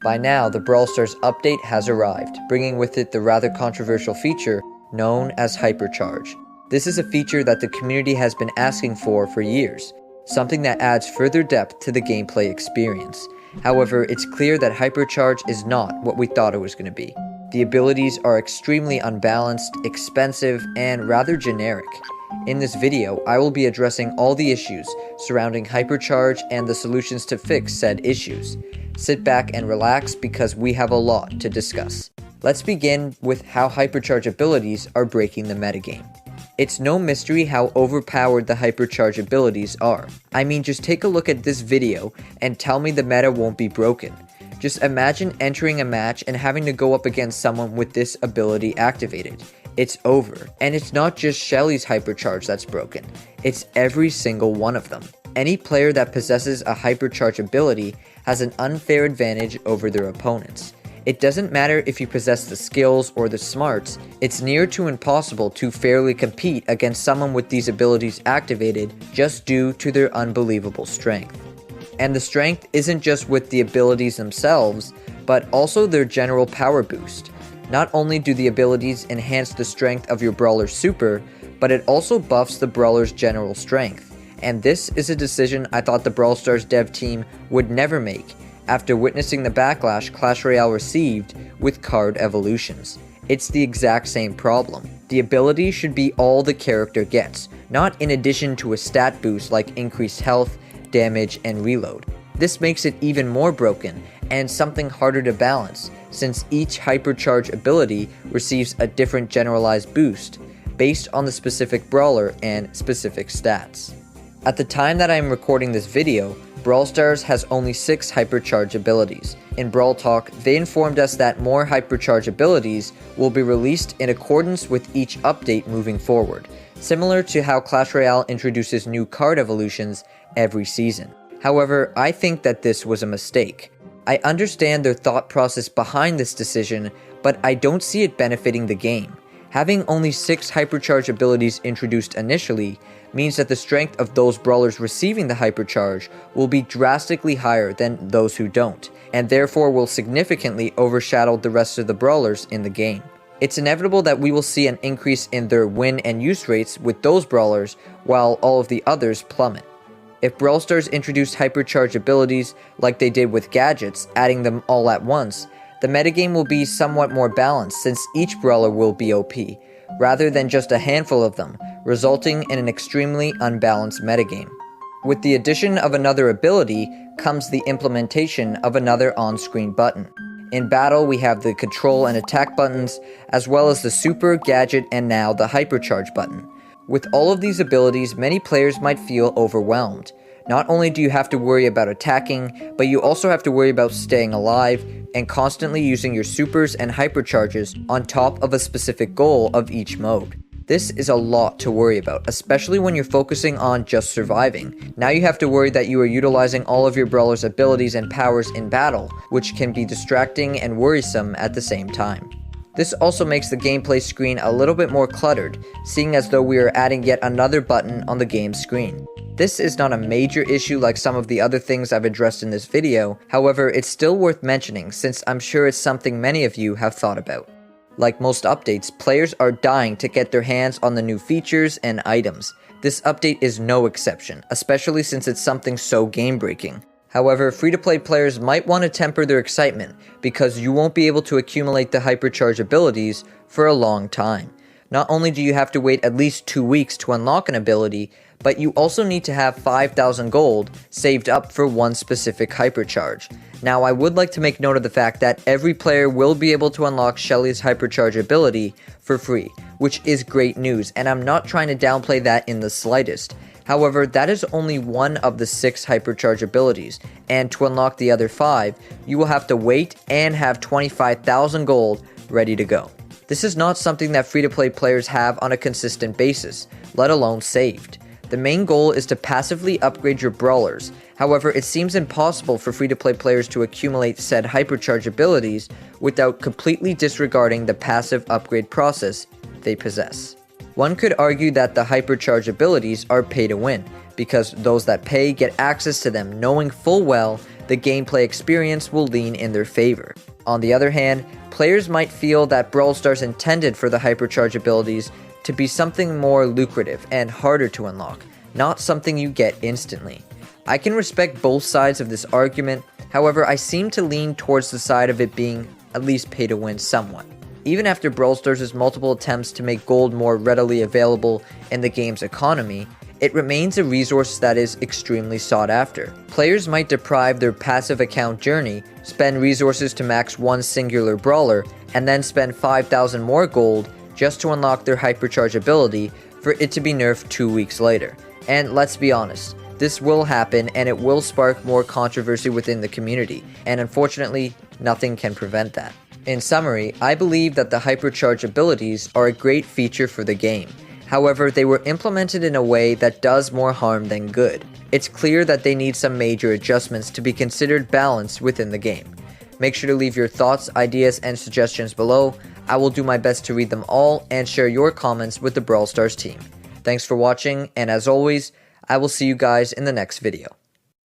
By now, the Brawl Stars update has arrived, bringing with it the rather controversial feature known as Hypercharge. This is a feature that the community has been asking for years, something that adds further depth to the gameplay experience. However, it's clear that Hypercharge is not what we thought it was going to be. The abilities are extremely unbalanced, expensive, and rather generic. In this video, I will be addressing all the issues surrounding Hypercharge and the solutions to fix said issues. Sit back and relax because we have a lot to discuss. Let's begin with how Hypercharge abilities are breaking the metagame. It's no mystery how overpowered the Hypercharge abilities are. I mean, just take a look at this video and tell me the meta won't be broken. Just imagine entering a match and having to go up against someone with this ability activated. It's over. And it's not just Shelly's Hypercharge that's broken, it's every single one of them. Any player that possesses a Hypercharge ability has an unfair advantage over their opponents. It doesn't matter if you possess the skills or the smarts, it's near to impossible to fairly compete against someone with these abilities activated just due to their unbelievable strength. And the strength isn't just with the abilities themselves, but also their general power boost. Not only do the abilities enhance the strength of your brawler's super, but it also buffs the brawler's general strength. And this is a decision I thought the Brawl Stars dev team would never make after witnessing the backlash Clash Royale received with card evolutions. It's the exact same problem. The ability should be all the character gets, not in addition to a stat boost like increased health, damage, and reload. This makes it even more broken and something harder to balance, since each Hypercharge ability receives a different generalized boost based on the specific brawler and specific stats. At the time that I am recording this video, Brawl Stars has only 6 Hypercharge abilities. In Brawl Talk, they informed us that more Hypercharge abilities will be released in accordance with each update moving forward, similar to how Clash Royale introduces new card evolutions every season. However, I think that this was a mistake. I understand their thought process behind this decision, but I don't see it benefiting the game. Having only 6 Hypercharge abilities introduced initially means that the strength of those brawlers receiving the Hypercharge will be drastically higher than those who don't, and therefore will significantly overshadow the rest of the brawlers in the game. It's inevitable that we will see an increase in their win and use rates with those brawlers, while all of the others plummet. If Brawl Stars introduced Hypercharge abilities like they did with gadgets, adding them all at once, the metagame will be somewhat more balanced since each brawler will be OP, rather than just a handful of them, resulting in an extremely unbalanced metagame. With the addition of another ability comes the implementation of another on-screen button. In battle, we have the control and attack buttons, as well as the super, gadget, and now the Hypercharge button. With all of these abilities, many players might feel overwhelmed. Not only do you have to worry about attacking, but you also have to worry about staying alive and constantly using your supers and hypercharges on top of a specific goal of each mode. This is a lot to worry about, especially when you're focusing on just surviving. Now you have to worry that you are utilizing all of your brawler's abilities and powers in battle, which can be distracting and worrisome at the same time. This also makes the gameplay screen a little bit more cluttered, seeing as though we are adding yet another button on the game screen. This is not a major issue like some of the other things I've addressed in this video, however, it's still worth mentioning since I'm sure it's something many of you have thought about. Like most updates, players are dying to get their hands on the new features and items. This update is no exception, especially since it's something so game-breaking. However, free-to-play players might want to temper their excitement because you won't be able to accumulate the Hypercharge abilities for a long time. Not only do you have to wait at least 2 weeks to unlock an ability, but you also need to have 5,000 gold saved up for one specific Hypercharge. Now, I would like to make note of the fact that every player will be able to unlock Shelly's Hypercharge ability for free, which is great news, and I'm not trying to downplay that in the slightest. However, that is only one of the 6 Hypercharge abilities, and to unlock the other 5, you will have to wait and have 25,000 gold ready to go. This is not something that free-to-play players have on a consistent basis, let alone saved. The main goal is to passively upgrade your brawlers. However, it seems impossible for free-to-play players to accumulate said Hypercharge abilities without completely disregarding the passive upgrade process they possess. One could argue that the Hypercharge abilities are pay to win, because those that pay get access to them knowing full well the gameplay experience will lean in their favor. On the other hand, players might feel that Brawl Stars intended for the Hypercharge abilities to be something more lucrative and harder to unlock, not something you get instantly. I can respect both sides of this argument, however I seem to lean towards the side of it being at least pay to win somewhat. Even after Brawl Stars' multiple attempts to make gold more readily available in the game's economy, it remains a resource that is extremely sought after. Players might deprive their passive account journey, spend resources to max one singular brawler, and then spend 5,000 more gold just to unlock their Hypercharge ability for it to be nerfed 2 weeks later. And let's be honest, this will happen and it will spark more controversy within the community, and unfortunately, nothing can prevent that. In summary, I believe that the Hypercharge abilities are a great feature for the game. However, they were implemented in a way that does more harm than good. It's clear that they need some major adjustments to be considered balanced within the game. Make sure to leave your thoughts, ideas, and suggestions below. I will do my best to read them all and share your comments with the Brawl Stars team. Thanks for watching, and as always, I will see you guys in the next video.